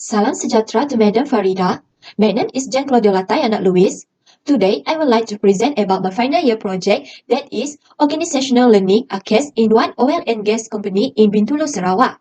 Salam sejahtera to Madam Farida. My name is Claudia Latai, Anak Louis. Today, I would like to present about my final year project that is Organizational Learning a case in one oil and gas company in Bintulu, Sarawak.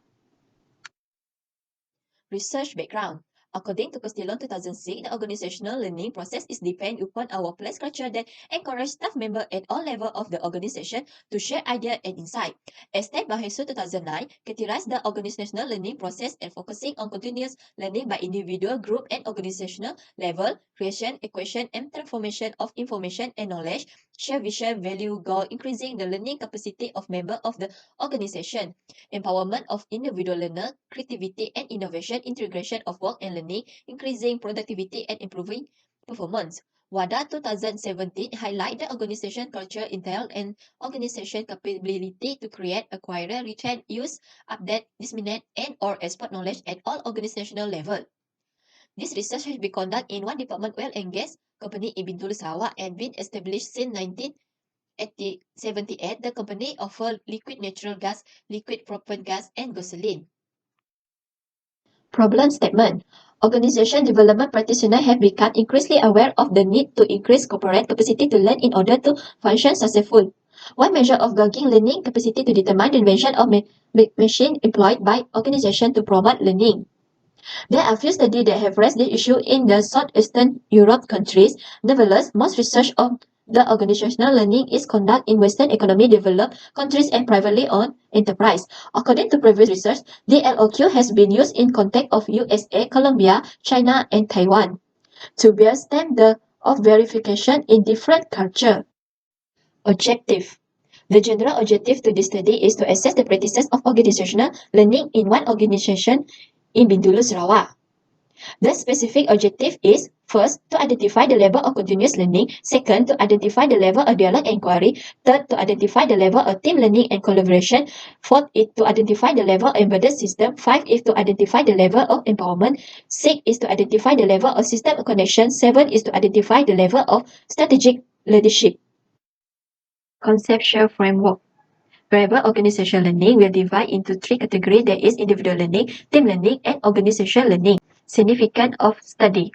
Research background. According to Costillon 2006, the organizational learning process is depend upon our workplace culture that encourage staff members at all levels of the organization to share ideas and insight. As stated by Jesus 2009, characterize the organizational learning process and focusing on continuous learning by individual, group, and organizational level, creation, equation, and transformation of information and knowledge, share vision, value, goal, increasing the learning capacity of members of the organization, empowerment of individual learner, creativity and innovation, integration of work and learning, increasing productivity and improving performance. WADA 2017 highlight the organization culture entail and organization capability to create, acquire, retain, use, update, disseminate, and or export knowledge at all organizational level. This research has been conducted in one department oil and gas company in Bintulu, Sarawak and been established since 1978. The company offer liquid natural gas, liquid propane gas, and gasoline. Problem statement. Organization development practitioners have become increasingly aware of the need to increase corporate capacity to learn in order to function successfully. One measure of gauging learning capacity to determine the invention of machine employed by organization to promote learning. There are few studies that have raised the issue in the Southeastern Europe countries. Nevertheless, most research on the organizational learning is conducted in Western economy developed countries and privately owned enterprise. According to previous research, the LOQ has been used in context of USA, Colombia, China, and Taiwan to bear standard of verification in different culture. Objective. The general objective to this study is to assess the practices of organizational learning in one organization in Bintulu, Sarawak. The specific objective is, first, to identify the level of continuous learning, second, to identify the level of dialogue and inquiry, third, to identify the level of team learning and collaboration, fourth, is to identify the level of embedded system, five is to identify the level of empowerment, six is to identify the level of system connection, seven is to identify the level of strategic leadership. Conceptual framework. Variable organizational learning will divide into three categories, that is individual learning, team learning, and organizational learning. Significance of study.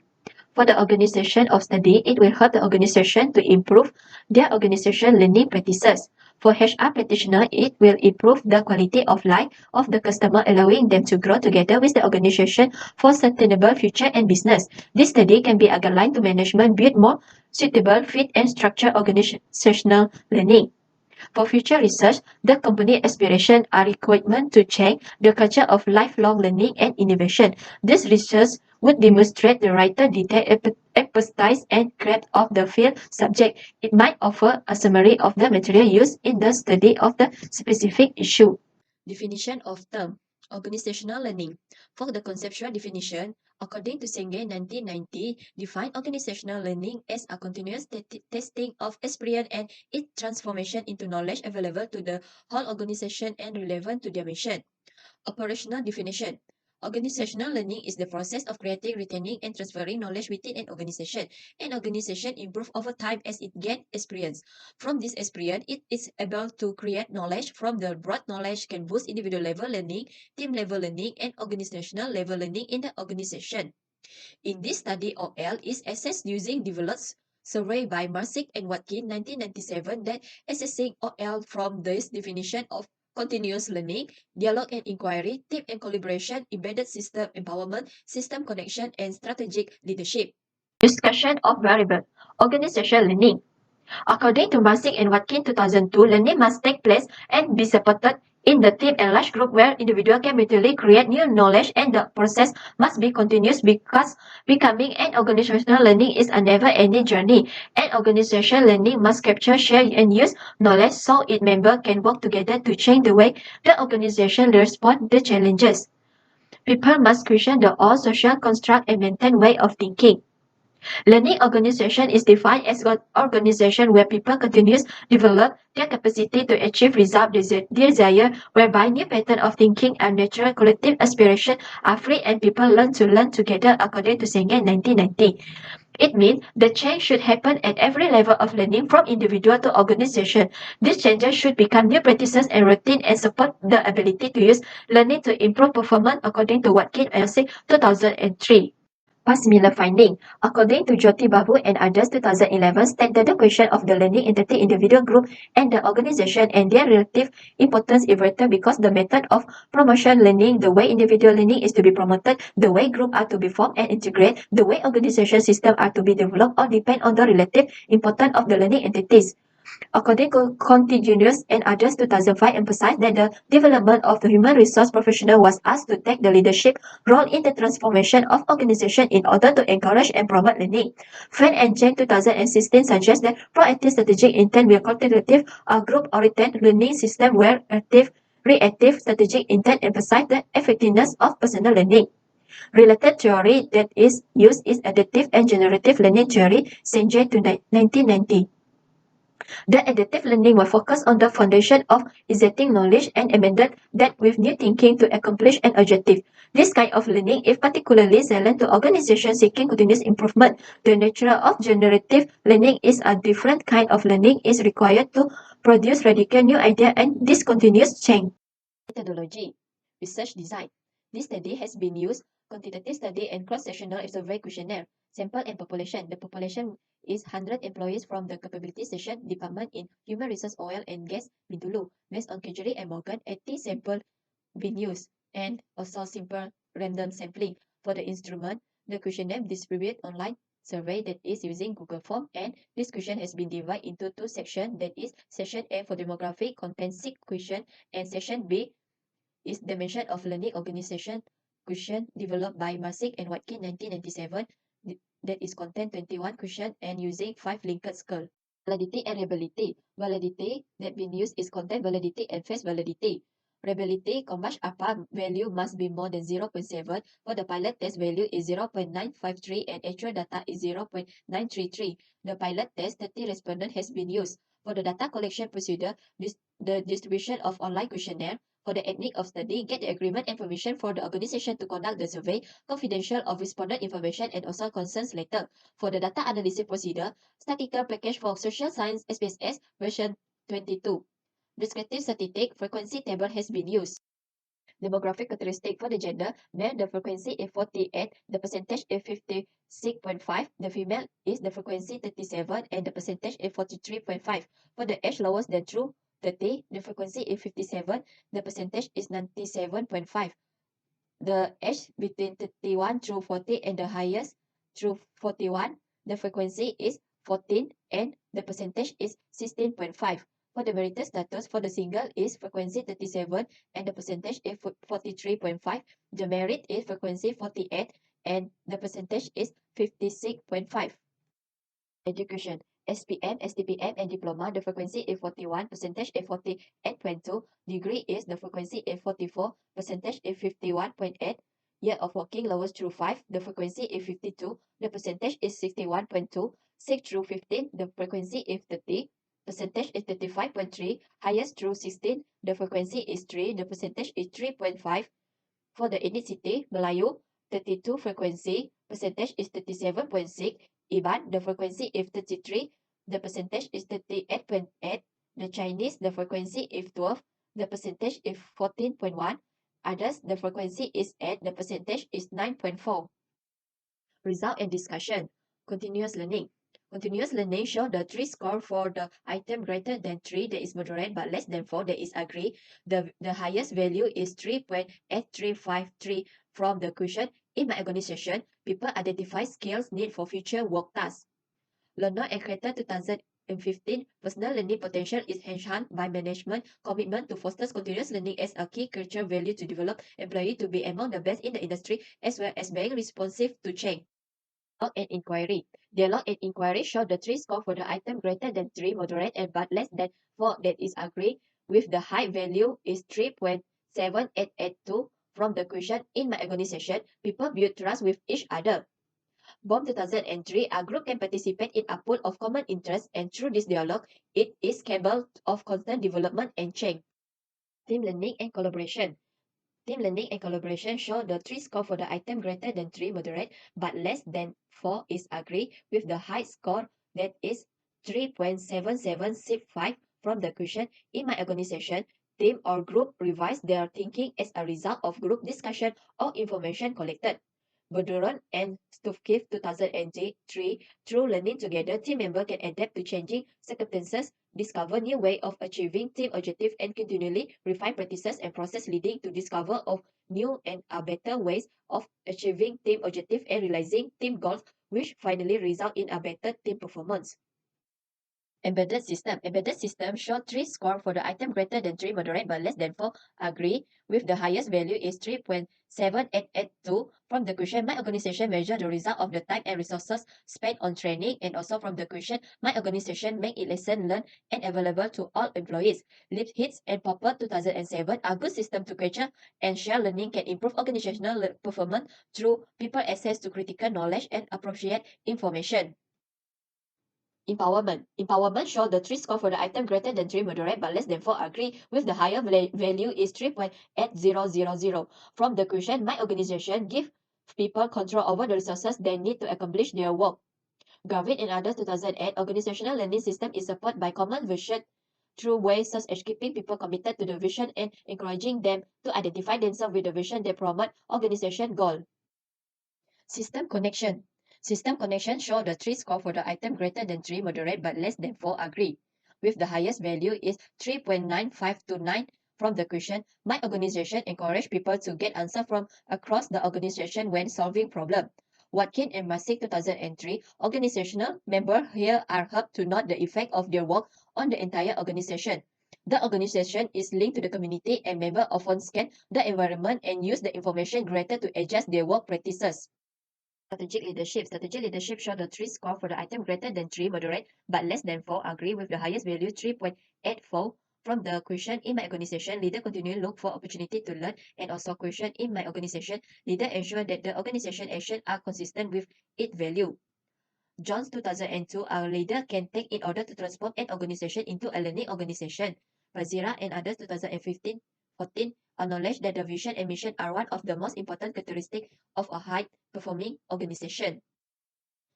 For the organization of study, it will help the organization to improve their organizational learning practices. For HR practitioners, it will improve the quality of life of the customer, allowing them to grow together with the organization for sustainable future and business. This study can be a guideline to management build more suitable, fit, and structured organizational learning. For future research, the company aspirations are requirement to change the culture of lifelong learning and innovation. This research would demonstrate the writer detailed expertise and breadth of the field subject. It might offer a summary of the material used in the study of the specific issue. Definition of term. Organizational learning. For the conceptual definition, according to Senge 1990, define organizational learning as a continuous testing of experience and its transformation into knowledge available to the whole organization and relevant to their mission. Operational definition. Organizational learning is the process of creating, retaining, and transferring knowledge within an organization. An organization improves over time as it gains experience. From this experience, it is able to create knowledge. From the broad knowledge can boost individual level learning, team level learning, and organizational level learning in the organization. In this study, OL is assessed using developed survey by Marsick and Watkins 1997 that assessing OL from this definition of continuous learning, dialogue and inquiry, team and collaboration, embedded system empowerment, system connection, and strategic leadership. Discussion of variable organizational learning. According to Marsick and Watkins 2002, learning must take place and be supported in the team and large group where individuals can mutually create new knowledge, and the process must be continuous because becoming an organizational learning is a never-ending journey. An organizational learning must capture, share, and use knowledge so its members can work together to change the way the organization responds to challenges. People must question the old social construct and maintain way of thinking. Learning organization is defined as an organization where people continuously develop their capacity to achieve results desired, whereby new patterns of thinking and natural collective aspiration are free and people learn together according to Sengen 1990. It means the change should happen at every level of learning from individual to organization. These changes should become new practices and routine and support the ability to use learning to improve performance according to Watkins and 2003. Past similar finding. According to Jyoti Babu and others 2011, stated the question of the learning entity, individual group, and the organization and their relative importance evaluated because the method of promotion learning, the way individual learning is to be promoted, the way group are to be formed and integrated, the way organization system are to be developed all depend on the relative importance of the learning entities. According to Continuous and others 2005 emphasized that the development of the human resource professional was asked to take the leadership role in the transformation of organization in order to encourage and promote learning. Fan and Chen 2016 suggest that proactive strategic intent will quantitative or group-oriented learning system where active reactive strategic intent emphasize the effectiveness of personal learning. Related theory that is used is adaptive and generative learning theory, Senjay to 1990. The adaptive learning will focus on the foundation of existing knowledge and amended that with new thinking to accomplish an objective. This kind of learning is particularly salient to organizations seeking continuous improvement. The nature of generative learning is a different kind of learning is required to produce radical new idea and discontinuous change. Methodology. Research design. This study has been used quantitative study and cross-sectional survey questionnaire. Sample and population. The population is 100 employees from the capability session department in human resource oil and gas Bintulu. Based on Kejuri and Morgan, 80 sample been used and also simple random sampling. For the instrument, the questionnaire distributed online survey that is using Google Form, and this question has been divided into two sections, that is section A for demographic content 6 question and section B is dimension of learning organization question developed by Masik and Watkins 1997 that is content 21 question and using 5 linked scale. Validity and reliability. Validity that been used is content validity and face validity. Reliability, combined upper value must be more than 0.7. For the pilot test value is 0.953 and actual data is 0.933. The pilot test 30 respondent has been used. For the data collection procedure, the distribution of online questionnaire. For the technique of study, get the agreement and permission for the organization to conduct the survey, confidential of respondent information and also concerns letter. For the data analysis procedure, statistical package for social science SPSS version 22. Descriptive statistic frequency table has been used. Demographic characteristic for the gender, male the frequency is 48, the percentage is 56.5, the female is the frequency 37 and the percentage is 43.5. For the age lowest than true 30, the frequency is 57, the percentage is 97.5. The age between 31 through 40 and the highest through 41, the frequency is 14 and the percentage is 16.5. For the marital status for the single is frequency 37 and the percentage is 43.5. The married is frequency 48 and the percentage is 56.5. Education. SPM, STPM, and diploma, the frequency is 41, percentage is 48.2, degree is the frequency is 44, percentage is 51.8, year of working lowest through 5, the frequency is 52, the percentage is 61.2, 6 through 15, the frequency is 30, percentage is 35.3, highest through 16, the frequency is 3, the percentage is 3.5. For the ethnicity, Melayu, 32 frequency, percentage is 37.6, Iban, the frequency is 33, the percentage is 38.8, the Chinese, the frequency is 12, the percentage is 14.1, others, the frequency is 8, the percentage is 9.4. Result and discussion. Continuous learning. Continuous learning show the 3 score for the item greater than 3 that is moderate but less than 4 that is agree. The highest value is 3.8353 from the question. In my organization, people identify skills need for future work tasks. Learner and Creator 2015 personal learning potential is enhanced by management commitment to foster continuous learning as a key cultural value to develop employees to be among the best in the industry as well as being responsive to change. Dialogue and inquiry. Dialogue and inquiry show the 3 score for the item greater than 3 moderate and but less than 4 that is agree with the high value is 3.7882 from the question. In my organization, people build trust with each other. BOM 2003, a group can participate in a pool of common interests, and through this dialogue, it is capable of constant development and change. Team learning and collaboration. Team learning and collaboration show the 3 score for the item greater than 3 moderate, but less than 4 is agree with the high score that is 3.7765 from the question. In my organization, team or group revise their thinking as a result of group discussion or information collected. Bergeron and Stufkiv 2003, through learning together, team members can adapt to changing circumstances, discover new ways of achieving team objectives, and continually refine practices and process leading to discover of new and better ways of achieving team objectives and realizing team goals, which finally result in a better team performance. Embedded system. Embedded system show 3 score for the item greater than 3 moderate but less than 4 agree with the highest value is 3.7882 from the question. My organization measure the result of the time and resources spent on training, and also from the question. My organization make it lesson learned and available to all employees. Lipschitz and Popper 2007, a good system to capture and share learning can improve organizational performance through people access to critical knowledge and appropriate information. Empowerment. Empowerment show the 3 score for the item greater than 3 moderate but less than 4 agree with the higher value is 3.8000. From the question, my organization give people control over the resources they need to accomplish their work. Gavin and others 2008, organizational learning system is supported by common vision through ways such as keeping people committed to the vision and encouraging them to identify themselves with the vision they promote organization goal. System connection. System connection show the 3 score for the item greater than 3 moderate but less than 4 agree. With the highest value is 3.9529 from the question. My organization encourage people to get answer from across the organization when solving problem. Watkin and Masick 2003, organizational members here are helped to note the effect of their work on the entire organization. The organization is linked to the community, and members often scan the environment and use the information greater to adjust their work practices. Strategic leadership. Strategic leadership show the 3 score for the item greater than 3 moderate but less than 4 agree with the highest value 3.84 from the question. In my organization, leader continually look for opportunity to learn, and also question. In my organization, leader ensure that the organization action are consistent with its value. Jones 2002, our leader can take in order to transform an organization into a learning organization. Bazira and others 2015-14 acknowledge that the vision and mission are one of the most important characteristics of a high-performing organization.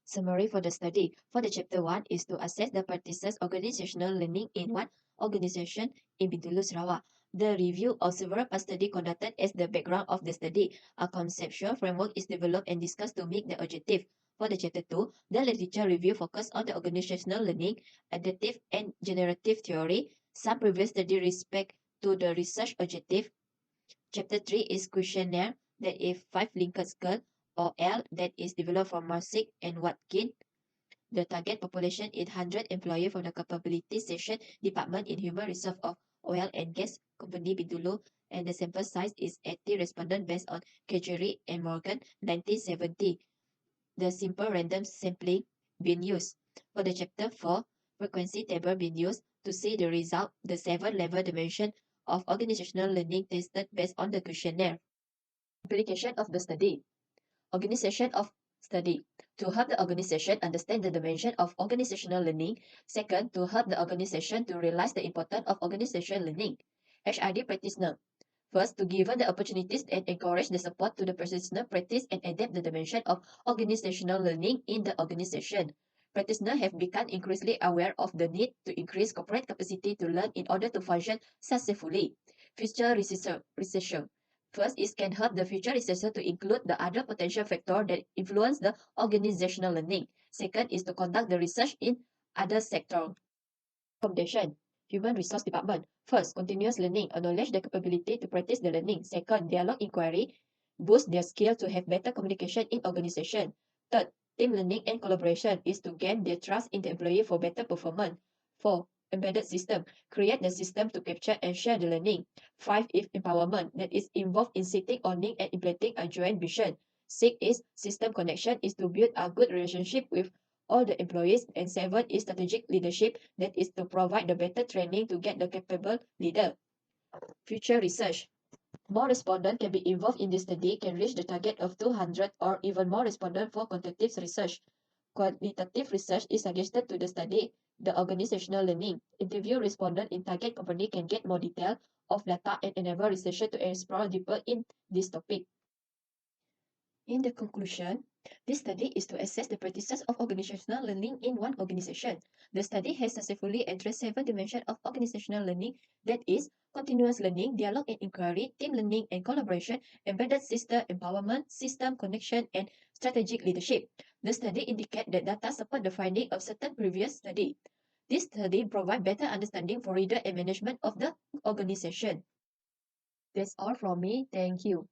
Summary for the study. For the chapter 1 is to assess the participants' organizational learning in one organization in Bintulu, Sarawak. The review of several past studies conducted as the background of the study. A conceptual framework is developed and discussed to meet the objective. For the chapter 2, the literature review focused on the organizational learning, adaptive and generative theory. Some previous study respect to the research objective. Chapter 3 is questionnaire that is 5 Likert scale or L that is developed from Masick and Watkin. The target population is 100 employees from the capability section department in human resource of oil and gas company Bintulu, and the sample size is 80 respondents based on Kajeri and Morgan 1970. The simple random sampling being used. For the chapter 4, frequency table being used to see the result, the 7-level dimension of organizational learning tested based on the questionnaire. Application of the study. Organization of study. To help the organization understand the dimension of organizational learning. Second, to help the organization to realize the importance of organizational learning. HRD practitioner. First, to give the opportunities and encourage the support to the practitioner practice and adapt the dimension of organizational learning in the organization. Practitioners have become increasingly aware of the need to increase corporate capacity to learn in order to function successfully. Future researcher. First, it can help the future researcher to include the other potential factors that influence the organizational learning. Second is to conduct the research in other sectors. Foundation. Human Resource Department. First, continuous learning. Acknowledge the capability to practice the learning. Second, dialogue inquiry. Boost their skill to have better communication in organization. Third, team learning and collaboration is to gain their trust in the employee for better performance. 4. Embedded system. Create the system to capture and share the learning. 5 is empowerment that is involved in setting, owning, and implementing a joint vision. 6 is system connection is to build a good relationship with all the employees, and 7 is strategic leadership that is to provide the better training to get the capable leader. Future research. More respondents can be involved in this study can reach the target of 200 or even more respondents for quantitative research. Qualitative research is suggested to the study the organizational learning. Interview respondents in target company can get more detail of data and enable researchers to explore deeper in this topic. In the conclusion, this study is to assess the practices of organizational learning in one organization. The study has successfully addressed 7 dimensions of organizational learning, that is, continuous learning, dialogue and inquiry, team learning and collaboration, embedded system empowerment, system connection, and strategic leadership. The study indicates that data support the finding of certain previous study. This study provides better understanding for reader and management of the organization. That's all from me. Thank you.